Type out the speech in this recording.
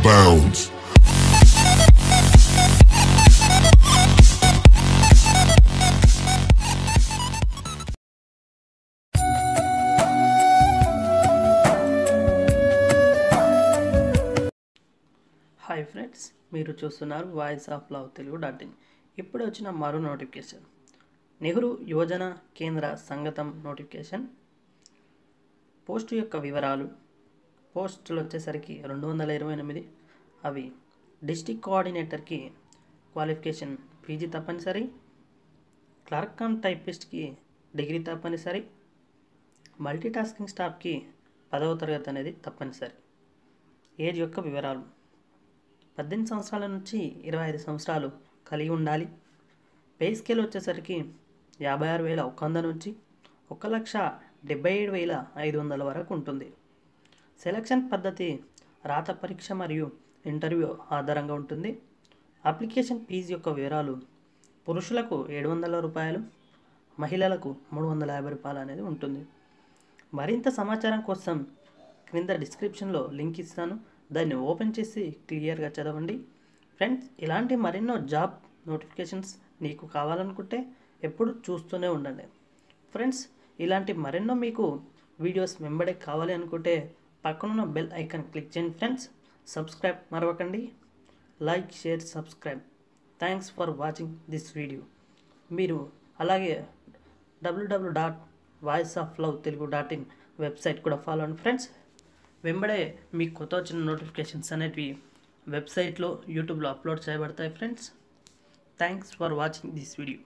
bounds. Hi friends, మీరు చూస్తున్నారు voice of love తెలుగు.in. ఇప్పుడు వచ్చిన మరో నోటిఫికేషన్, నెహ్రూ యువజన కేంద్ర సంగతం నోటిఫికేషన్. పోస్టు యొక్క వివరాలు. పోస్టులు వచ్చేసరికి 228. అవి డిస్ట్రిక్ట్ కోఆర్డినేటర్కి క్వాలిఫికేషన్ పీజీ తప్పనిసరి, క్లర్క్ కమ్ టైపిస్ట్కి డిగ్రీ తప్పనిసరి, మల్టీటాస్కింగ్ స్టాఫ్కి 10వ తరగతి అనేది తప్పనిసరి. ఏజ్ యొక్క వివరాలు: 18 సంవత్సరాల నుంచి 25 సంవత్సరాలు కలిగి ఉండాలి. పే స్కేల్ వచ్చేసరికి 56,100 నుంచి 1,77,500 వరకు ఉంటుంది. సెలక్షన్ పద్ధతి రాత పరీక్ష మరియు ఇంటర్వ్యూ ఆధారంగా ఉంటుంది. అప్లికేషన్ ఫీజు యొక్క వివరాలు: పురుషులకు 700 రూపాయలు, మహిళలకు 350 రూపాయలు అనేది ఉంటుంది. మరింత సమాచారం కోసం క్రింద డిస్క్రిప్షన్లో లింక్ ఇస్తాను, దాన్ని ఓపెన్ చేసి క్లియర్గా చదవండి. ఫ్రెండ్స్, ఇలాంటి మరెన్నో జాబ్ నోటిఫికేషన్స్ నీకు కావాలనుకుంటే ఎప్పుడు చూస్తూనే ఉండండి. ఫ్రెండ్స్, ఇలాంటి మరెన్నో మీకు వీడియోస్ వెంబడే కావాలి అనుకుంటే పక్కనున్న బెల్ ఐకాన్ క్లిక్ చేయండి. ఫ్రెండ్స్, సబ్స్క్రైబ్ మరవకండి. Like, share, subscribe. Thanks for watching this video. మీరు అలాగే www.voiceoflovetelugu.in వెబ్సైట్ కూడా ఫాలో అండి. ఫ్రెండ్స్, వెంబడే మీకు కొత్త వచ్చిన నోటిఫికేషన్స్ అనేవి వెబ్సైట్లో, యూట్యూబ్లో అప్లోడ్ చేయబడతాయి. Friends, thanks for watching this video.